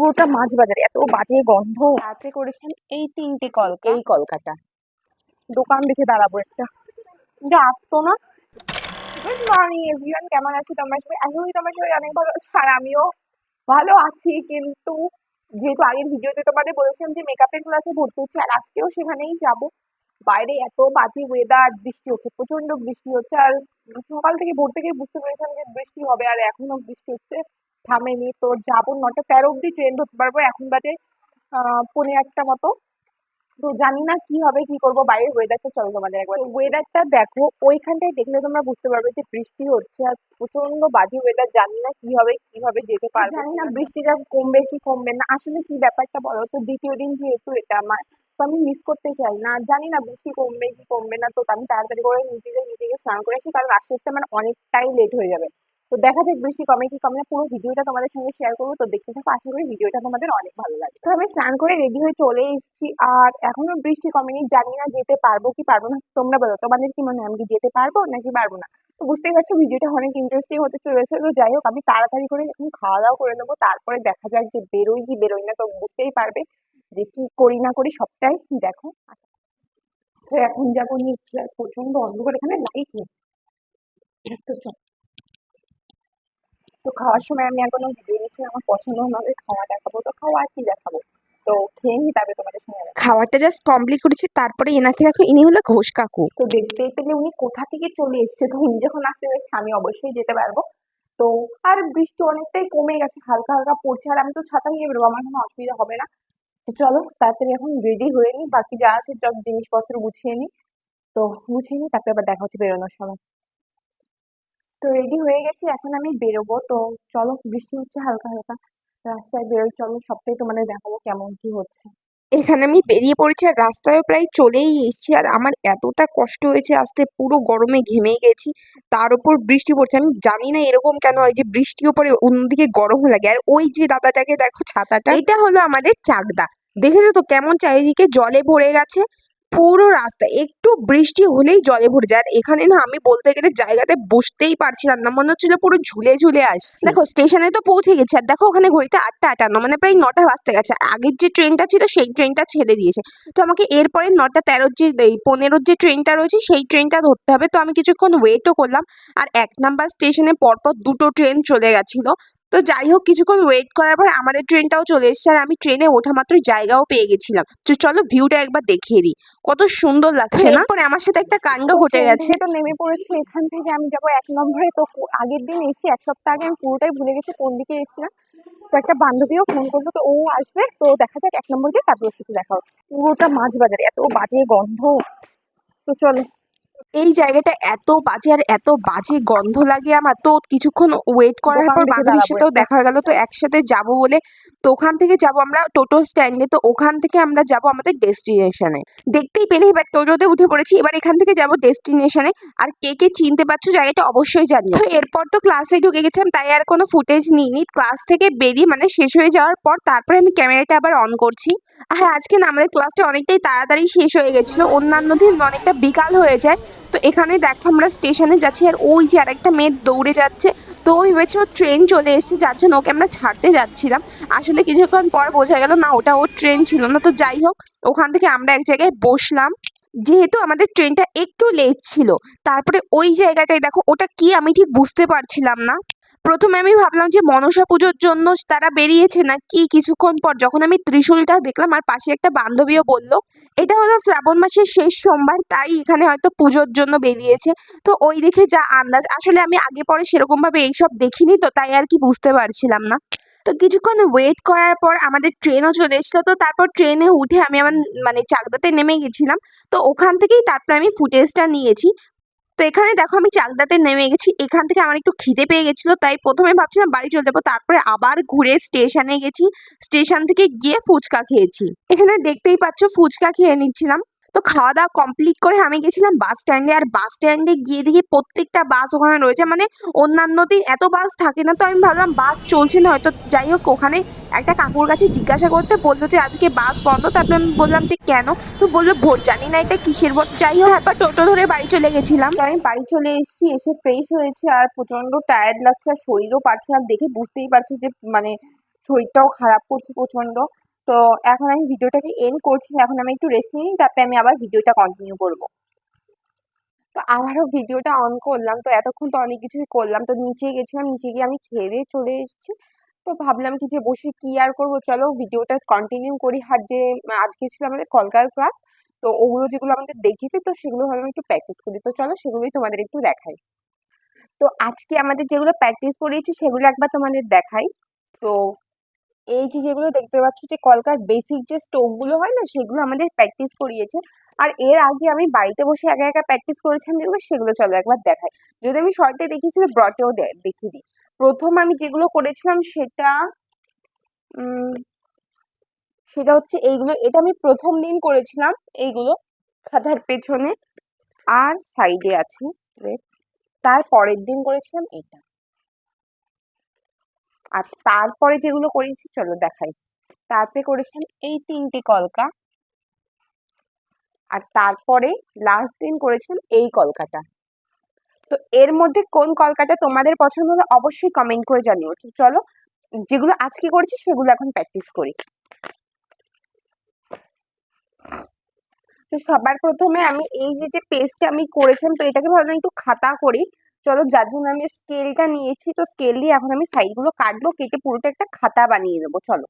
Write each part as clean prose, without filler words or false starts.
পুরোটা মাছ বাজার, এত বাজে গন্ধ। রাতে করেছেন এই 3টে কলকা, এই কলকাতা। দোকান দেখে দাঁড়াবো একটা, যে আসতো না। গুড মর্নিং এভরিওয়ান, কেমন আছো তোমরা সবাই? আশা করি তোমরা সবাই অনেক ভালো আছো, আর আমিও ভালো আছি। কিন্তু যেহেতু আগের ভিডিওতে তোমাদের বলেছিলাম যে মেকআপের ক্লাসে ভর্তি হচ্ছে, আর আজকেও সেখানেই যাব। বাইরে এত বাজে ওয়েদার, বৃষ্টি হচ্ছে, প্রচন্ড বৃষ্টি হচ্ছে। আর সকাল থেকে ভোর থেকে বুঝতে পেরেছিলাম যে বৃষ্টি হবে, আর এখনো বৃষ্টি হচ্ছে, থামেনি। তো যাবো 9টা 13 অব্দি ট্রেন ধরতে পারবো। এখন বাজে 1:45 মতো। তো জানি না কি হবে, কি করবো। বাইরের ওয়েদারটা চলো তোমাদের একবার ওয়েদারটা দেখো। ওইখানটায় দেখলে তোমরা বুঝতে পারবে যে বৃষ্টি হচ্ছে, আর প্রচন্ড বাজে ওয়েদার। জানি না কিভাবে যেতে পারবো, জানি না বৃষ্টিটা কমবে কি কমবে না। আসলে কি ব্যাপারটা বলো তো, দ্বিতীয় দিন যেহেতু এটা আমার, তো আমি মিস করতে চাই না। জানি না বৃষ্টি কমবে কি কমবে না। তো আমি তাড়াতাড়ি করে নিচে গিয়ে স্নান করে আসি, কারণ আস্তে আস্তে আমার অনেকটাই লেট হয়ে যাবে। তো দেখা যাক বৃষ্টি কমে কি কমে না। পুরো ভিডিওটা তোমাদের সঙ্গে শেয়ার করবো, তো দেখতে থাকো। আশা করি ভিডিওটা তোমাদের অনেক ভালো লাগে। তো আমি স্নান করে রেডি হয়ে চলে এসেছি, আর এখনো বৃষ্টি কমেনি। জানি না যেতে পারবো কি পারবো না। তোমরা বলো, তোমাদের কি মনে হয় আমি কি যেতে পারবো নাকি পারবো না? তো বুঝতেই পারছো ভিডিওটা অনেক ইন্টারেস্টিং হতে চলেছে। তো যাই হোক, আমি তাড়াতাড়ি করে এখন খাওয়া দাওয়া করে নেবো, তারপরে দেখা যাক যে বেরোই কি বেরোই না। তো বুঝতেই পারবে যে কি করি না করি সবটাই দেখো। তো এখন যাবো নিচ্ছি, আর প্রচন্ড অন্ধকার, এখানে লাইট নেই। তো তো খাওয়ার সময় আমি এখনো ভিডিও নিচ্ছি, আমার পছন্দ আমাদের খাওয়া দেখাবো। তো খাওয়া আর কি দেখাবো, তো খেয়ে নি তারপরে তোমাদের সঙ্গে খাওয়াটা জাস্ট কমপ্লিট করেছি। তারপরে এনাকে দেখো, ইনি হলো ঘোষ কাকু। তো দেখতেই পেলে উনি কোথা থেকে চলে এসছে। তো উনি যখন আসতে পেরেছে আমি অবশ্যই যেতে পারবো। তো আর বৃষ্টি অনেকটাই কমে গেছে, হালকা হালকা পড়ছে, আর আমি তো ছাতা নিয়ে বেরোবো, আমার কোনো অসুবিধা হবে না। তো চলো তাড়াতাড়ি এখন রেডি হয়ে নি, বাকি যা আছে সব জিনিসপত্র গুছিয়ে নি। তো গুছিয়ে নি, তারপরে আবার দেখা হচ্ছে বেরোনোর সময়। তো রেডি হয়ে গেছি, এখন আমি বেরোবো। তো চলো, বৃষ্টি হচ্ছে হালকা হালকা, রাস্তায় বেরোই। চলো সবটাই তোমাদের দেখাবো কেমন কি হচ্ছে। এখানে আমি বেরিয়ে পড়েছি, আর রাস্তায় প্রায় চলেই এসেছি। আর আমার এতটা কষ্ট হয়েছে আসতে, পুরো গরমে ঘেমে গেছি, তার উপর বৃষ্টি পড়ছে। আমি জানি না এরকম কেন হয় যে বৃষ্টিও পড়ে অন্যদিকে গরম লাগে। আর ওই যে দাদাটাকে দেখো ছাতাটা, এটা হলো আমাদের চাকদা। দেখেছো তো কেমন চারিদিকে জলে ভরে গেছে। পুরো রাস্তা একটু বৃষ্টি হলেই জলে ভরে যায়। আর এখানে না আমি বলতে গেলে জায়গাতে বসতেই পারছিলাম না, মনে হচ্ছিল পুরো ঝুলে ঝুলে আসছি। দেখো স্টেশনে তো পৌঁছে গেছি, আর দেখো ওখানে ঘড়িতে 8টা 58, মানে প্রায় 9টা বাজতে গেছে। আগের যে ট্রেনটা ছিল সেই ট্রেনটা ছেড়ে দিয়েছে। তো আমাকে এরপরে 9টা 13 যে 15 যে ট্রেনটা রয়েছে সেই ট্রেনটা ধরতে হবে। তো আমি কিছুক্ষণ ওয়েটও করলাম, আর 1 নাম্বার স্টেশনে পরপর দুটো ট্রেন চলে গেছিলো। তো যাই হোক, কিছুক্ষণ ওয়েট করার পর আমাদের ট্রেনটাও চলে এসেছে, আর আমি ট্রেনে ওঠা মাত্র জায়গাও পেয়ে গেছিলাম। তো চলো ভিউটা একবার দেখিয়ে দিই, কত সুন্দর লাগছে না? এরপরে আমার সাথে একটা কাণ্ড ঘটে গেছে। তো নেমে পড়েছি, এখান থেকে আমি যাবো 1 নম্বরে। তো আগের দিন এসে 1 সপ্তাহ আগে আমি পুরোটাই ভুলে গেছি কোন দিকে এসেছিলাম। তো একটা বান্ধবীও ফোন করলো, তো ও আসবে। তো দেখা যাক 1 নম্বর যে, তারপর ওর সাথে দেখা হচ্ছে। পুরোটা মাছ বাজার, এত বাজে গন্ধ। তো চলো, এই জায়গাটা এত বাজে আর এত বাজে গন্ধ লাগে আমার। তো কিছুক্ষণ ওয়েট করার পর বান্ধবীর সাথেও দেখা হয়ে গেল, তো একসাথে যাব বলে। তো ওখান থেকে যাব আমরা টোটো স্ট্যান্ডে, তো ওখান থেকে আমরা যাব আমাদের ডেস্টিনেশনে। দেখতেই পেলে এবার টোটোতে উঠে পড়েছি, এবার এখান থেকে যাব ডেস্টিনেশনে। আর কে কে চিনতে পারছো জায়গাটা অবশ্যই জানিও। তো এরপর তো ক্লাসে ঢুকে গেছিলাম, তাই আর কোনো ফুটেজ নিইনি। ক্লাস থেকে বেরিয়ে মানে শেষ হয়ে যাওয়ার পর তারপরে আমি ক্যামেরাটা আবার অন করছি। আর আজকে না আমাদের ক্লাসটা অনেকটাই তাড়াতাড়ি শেষ হয়ে গেছিলো, অন্যান্য দিন অনেকটা বিকাল হয়ে যায়। তো এখানে দেখো আমরা স্টেশনে যাচ্ছি, আর ওই যে আরেকটা মেয়ে দৌড়ে যাচ্ছে। তো ওই ভেবেছে ওর ট্রেন চলে এসেছে, যার জন্য ওকে আমরা ছাড়তে যাচ্ছিলাম। আসলে কিছুক্ষণ পর বোঝা গেল না, ওটা ওর ট্রেন ছিল না। তো যাই হোক, ওখান থেকে আমরা এক জায়গায় বসলাম, যেহেতু আমাদের ট্রেনটা একটু লেট ছিল। তারপরে ওই জায়গাটায় দেখো, ওটা কি আমি ঠিক বুঝতে পারছিলাম না। প্রথমে আমি ভাবলাম যে মনসা পুজোর জন্য তারা বেরিয়েছে না কি। কিছুক্ষণ পর যখন আমি ত্রিশূলটা দেখলাম, আর পাশে একটা বান্ধবীও বলল এটা হলো শ্রাবণ মাসের শেষ সোমবার, তাই এখানে হয়তো পুজোর জন্য বেরিয়েছে। তো ওই দেখে যা আন্দাজ, আসলে আমি আগে পরে সেরকম ভাবে এইসব দেখিনি, তো তাই আর কি বুঝতে পারছিলাম না। তো কিছুক্ষণ ওয়েট করার পর আমাদের ট্রেনও চলে এসেছিলো। তো তারপর ট্রেনে উঠে আমি আমার মানে চাকদাতে নেমে গেছিলাম। তো ওখান থেকেই তারপর আমি ফুটেজটা নিয়েছি। তো এখানে দেখো আমি চাকদাতে নেমে গেছি। এখান থেকে আমার একটু খিদে পেয়ে গেছিলো, তাই প্রথমে ভাবছিলাম বাড়ি চলে যাবো, তারপরে আবার ঘুরে স্টেশনে গেছি। স্টেশন থেকে গিয়ে ফুচকা খেয়েছি। এখানে দেখতেই পাচ্ছ ফুচকা খেয়ে নিচ্ছিলাম। তো খাওয়া দাওয়া কমপ্লিট করে আমি গেছিলাম বাস স্ট্যান্ডে, আর বাস স্ট্যান্ডে গিয়ে দেখি প্রত্যেকটা বাস ওখানে রয়েছে। মানে অন্যান্য দিন এত বাস থাকে না, তো আমি ভাবলাম বাস চলছে না হয়তো। যাই হোক, ওখানে একটা কাকুর কাছে জিজ্ঞাসা করতে বললো যে আজকে বাস বন্ধ। তারপরে আমি বললাম যে কেন? তো বললো ভোট, জানি না এটা কিসের ভোট। যাই হোক, তারপর টোটো ধরে বাড়ি চলে গেছিলাম। তো আমি বাড়ি চলে এসেছি, এসে ফ্রেশ হয়েছি, আর প্রচন্ড টায়ার্ড লাগছে, আর শরীরও পারছে না। দেখে বুঝতেই পারছো যে মানে শরীরটাও খারাপ করছে প্রচন্ড। তো এখন আমি ভিডিওটাকে এন্ড করছি না, এখন আমি একটু রেস্ট নিই, তারপরে আমি আবার ভিডিওটা কন্টিনিউ করবো। তো আবারও ভিডিওটা অন করলাম, তো এতক্ষণ তো অনেক কিছুই করলাম, তো নিচে গেছিলাম, নিচে গিয়ে আমি খেয়ে দিয়ে চলে এসেছি। তো ভাবলাম কি যে বসে কি আর করবো, চলো ভিডিওটা কন্টিনিউ করি। আর যে আজকে ছিল আমাদের কলকার ক্লাস, তো ওগুলো যেগুলো আমাদের দেখিয়েছে তো সেগুলো ভাবলাম একটু প্র্যাকটিস করি, তো চলো সেগুলোই তোমাদের একটু দেখাই। তো আজকে আমাদের যেগুলো প্র্যাকটিস করিয়েছি সেগুলো একবার তোমাদের দেখাই। তো এই যে যেগুলো দেখতে পাচ্ছ যে কলকার বেসিক যে স্ট্রোক গুলো হয় না, সেগুলো আমাদের প্র্যাকটিস করিয়েছে। আর এর আগে আমি বাড়িতে বসে একা একা প্র্যাকটিস করেছিলাম যেগুলো, সেগুলো চলো একবার দেখাই। যদি আমি শর্টে দেখিয়েছি তো ব্রটেও দেখিয়ে দিই। প্রথম আমি যেগুলো করেছিলাম সেটা হচ্ছে এইগুলো, এটা আমি প্রথম দিন করেছিলাম এইগুলো খাতার পেছনে আর সাইডে আছে। তার পরের দিন করেছিলাম এটা, আর তারপরে যেগুলো করেছি চলো দেখাই। তারপরে করেছিলাম এই 3টে কলকা, আর তারপরে লাস্ট দিন করেছিলাম এই কলকাটা। তো এর মধ্যে কোন কলকাটা তোমাদের পছন্দ হলো অবশ্যই কমেন্ট করে জানিও। তো চলো যেগুলো আজকে করেছি সেগুলো এখন প্র্যাকটিস করি। তো সবার প্রথমে আমি এই যে পেজটা আমি করেছিলাম, তো এটাকে ভাবলাম একটু খাতা করি। চলো, যার জন্য আমি স্কেলটা নিয়েছি, তো স্কেল দিয়ে এখন আমি সাইডগুলো কাটবো, কেটে পুরোটা একটা খাতা বানিয়ে নেবো। চলো,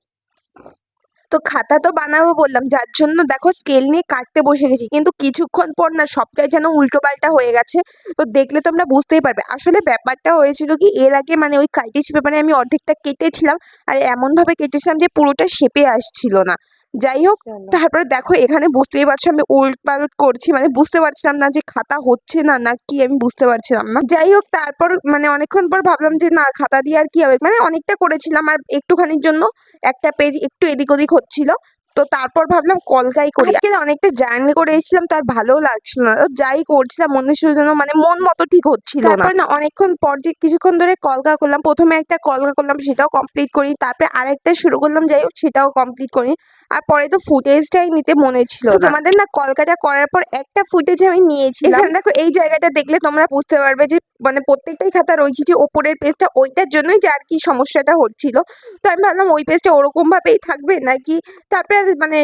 তো খাতা তো বানাবো বললাম, যার জন্য দেখো স্কেল নিয়ে কাটতে বসে গেছি, কিন্তু কিছুক্ষণ পর না সবটাই যেন উল্টো পাল্টা হয়ে গেছে। তো দেখলে তোমরা বুঝতেই পারবে আসলে ব্যাপারটা হয়েছিল কি, এর আগে মানে ওই কাটিয়েছি পেপারে আমি অর্ধেকটা কেটেছিলাম, আর এমন ভাবে কেটেছিলাম যে পুরোটা শেপে আসছিল না। যাই হোক, তারপরে দেখো এখানে বুঝতেই পারছো আমি উল্ট পালট করছি, মানে বুঝতে পারছিলাম না যে খাতা হচ্ছে না না কি, আমি বুঝতে পারছিলাম না। যাই হোক, তারপর মানে অনেকক্ষণ পর ভাবলাম যে না, খাতা দিয়ে আর কি হবে, মানে অনেকটা করেছিলাম আর একটুখানির জন্য একটা পেজ একটু এদিক ওদিক হচ্ছিল। তো তারপর ভাবলাম কলকাই করি। আজকে অনেকটা জার্নি করে এসেছিলাম, তার ভালো লাগছিল না, তো যাই করছিলাম মনের জন্য মানে মন মতো ঠিক হচ্ছিল না। তারপর না অনেকক্ষণ পর যে কিছুক্ষণ ধরে কলকা করলাম, প্রথমে একটা কলকা করলাম সেটাও কমপ্লিট করি, তারপরে আরেকটা শুরু করলাম, যাই হোক সেটাও কমপ্লিট করি। আর পরে তো ফুটেজটাই নিতে মনে ছিল না। তোমাদের না কলকাটা করার পর একটা ফুটেজ আমি নিয়েছিলাম। এখানে দেখো এই জায়গাটা দেখলে তোমরা বুঝতে পারবে যে মানে প্রত্যেকটাই খাতা রয়েছে যে ওপরের পেজটা, ওইটার জন্যই যে আর কি সমস্যাটা হচ্ছিল। তো আমি ভাবলাম ওই পেজটা ওরকম ভাবেই থাকবে নাকি, তারপরে আর মানে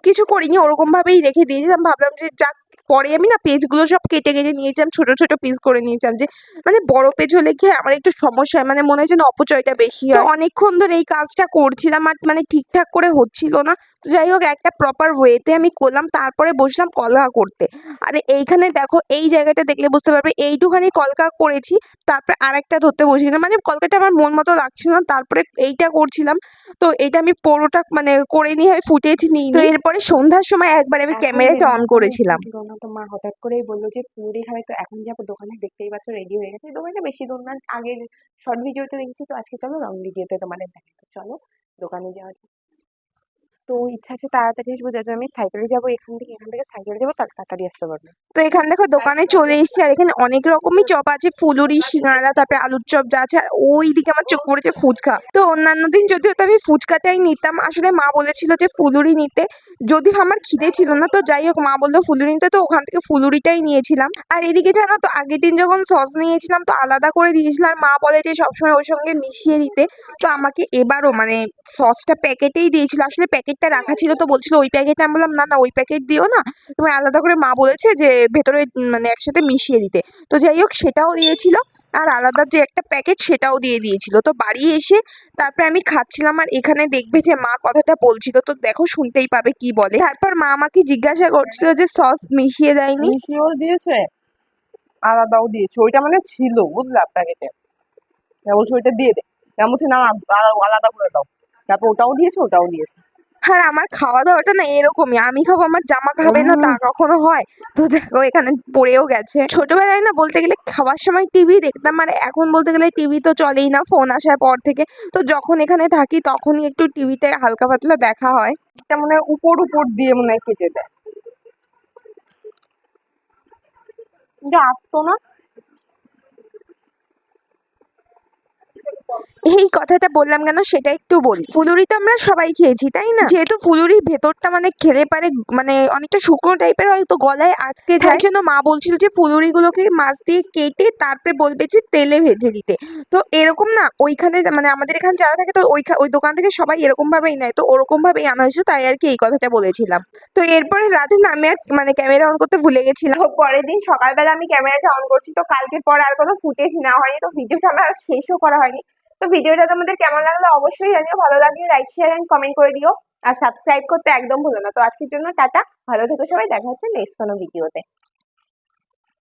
কিছু করিনি, ওরকম ভাবেই রেখে দিয়েছিলাম। ভাবলাম যে যাক, পরে আমি না পেজগুলো সব কেটে কেটে নিয়েছিলাম, ছোট ছোট পিস করে নিয়েছিলাম, যে মানে বড় পেজ হলে কি আমার একটু সমস্যা হয়, মানে মনে হয় যেন অপচয়টা বেশি হয়। তো অনেকক্ষণ ধরে এই কাজটা করছিলাম আর মানে ঠিকঠাক করে হচ্ছিল না। তো যাই হোক, একটা প্রপার ওয়েতে আমি করলাম, তারপরে বসলাম কলকা করতে। আর এইখানে দেখো এই জায়গাটা দেখলে বুঝতে পারবে এইটুখানি কলকা করেছি, তারপরে আরেকটা ধরতে বসেছিলাম, মানে কলকাটা আমার মন মতো লাগছিল না, তারপরে এইটা করছিলাম। তো এটা আমি পুরোটা মানে করে নিয়ে আমি ফুটেজ নিই। তো এরপরে সন্ধ্যার সময় একবার আমি ক্যামেরাটা অন করেছিলাম। তো মা হঠাৎ করেই বললো যে পুরি খাবে, তো এখন যাবো দোকানে, দেখতেই পাচ্ছ রেডি হয়ে গেছে। দোকানটা বেশি দূর না, আগের শর্ট ভিডিওতে দেখেছি, তো আজকে চলো লং ভিডিওতে তোমাদের দেখাই। তো চলো দোকানে যাওয়া যাক। তো ইচ্ছা আছে তাড়াতাড়ি আসবো, যার জন্য আমি সাইকেলে যাবো, এখান থেকে সাইকেলে যাবো, তাড়াতাড়ি আসতে পারবো। তো এখানে দেখো দোকানে চলে এসেছি, আর এখানে অনেক রকমই চপ আছে, ফুলুরি, সিঙ্গারা, তারপরে আলুর চপ যা আছে। আর ওই দিকে আমার চোখ পড়েছে ফুচকা। তো অন্যান্য দিন যদিও তো আমি ফুচকাটাই নিতাম, আসলে মা বলেছিল যে ফুলুরি নিতে, যদিও আমার খিদে ছিল না, তো যাই হোক মা বললো ফুলুরি নিতে, তো ওখান থেকে ফুলুরিটাই নিয়েছিলাম। আর এদিকে জানো তো আগের দিন যখন সস নিয়েছিলাম তো আলাদা করে দিয়েছিল, আর মা বলে যে সবসময় ওর সঙ্গে মিশিয়ে দিতে। তো আমাকে এবারও মানে সসটা প্যাকেটেই দিয়েছিল, আসলে প্যাকেটটা রাখা ছিল, তো বলছিল ওই প্যাকেটে, আমি বললাম না না ওই প্যাকেট দিও না, তুমি আলাদা করে, মা বলেছে যে ভেতরে মানে একসাথে মিশিয়ে দিতে। তো যাই হোক সেটাও দিয়েছিল, আর আলাদা যে একটা প্যাকেট সেটাও দিয়ে দিয়েছিল। তো বাড়ি এসে তারপরে আমি খাচ্ছিলাম, আর এখানে দেখবে যে মা কথাটা বলছিল, তো দেখো শুনতেই পাবে কি বলে। তারপর মা আমাকে জিজ্ঞাসা করছিল যে সস মিশিয়ে দেয়নি, মিশিয়েও দিয়েছে, আলাদাও দিয়েছে, ওইটা মানে ছিল বুঝলা প্যাকেটে, বলছে ওইটা দিয়ে দে, আমি বলছি না আলাদা করে দাও, তারপর ওটাও দিয়েছে ওটাও দিয়েছে। আর আমার খাওয়া দাওয়াটা না এরকমই, আমি খাবো আমার জামা খাবে না তা কখনো হয়। তো দেখো এখানে পড়েও গেছে। ছোটবেলায় না বলতে গেলে খাওয়ার সময় টিভি দেখতাম, আর এখন বলতে গেলে টিভি তো চলেই না ফোন আসার পর থেকে। তো যখন এখানে থাকি তখনই একটু টিভিতে হালকা পাতলা দেখা হয়। এটা মনে হয় উপর উপর দিয়ে মনে হয় কেটে দেয়, যা আসতো না। এই কথাটা বললাম কেন সেটা একটু বলি। ফুলুরি তো আমরা সবাই খেয়েছি তাই না? যেহেতু ফুলুরির ভেতরটা মানে খেলে পারে মানে অনেকটা শুকনো টাইপের হয়তো গলায় আটকে যায়, তাই জন্য মা বলছিল যে ফুলুরিগুলোকে মাছ দিয়ে কেটে তারপরে বলবে যে তেলে ভেজে দিতে। তো এরকম না ওইখানে মানে আমাদের এখানে যারা থাকে তো ওই দোকান থেকে সবাই এরকম ভাবেই নেয়, তো ওরকম ভাবেই আনা হয়েছিল, তাই আর কি এই কথাটা বলেছিলাম। তো এরপরে রাতে না আমি আর মানে ক্যামেরা অন করতে ভুলে গেছিলাম। তো পরের দিন সকালবেলা আমি ক্যামেরাটা অন করছি, তো কালকের পর আর কোনো ফুটেজ নেওয়া হয়নি, তো ভিডিওটা আমার আর শেষও করা হয়নি। তো ভিডিওটা তোমাদের কেমন লাগলো অবশ্যই জানিও, ভালো লাগলে লাইক শেয়ার এন্ড কমেন্ট করে দিও, আর সাবস্ক্রাইব করতে একদম ভুলো না। তো আজকের জন্য টাটা, ভালো থেকো সবাই, দেখা হচ্ছে নেক্সট কোনো ভিডিওতে।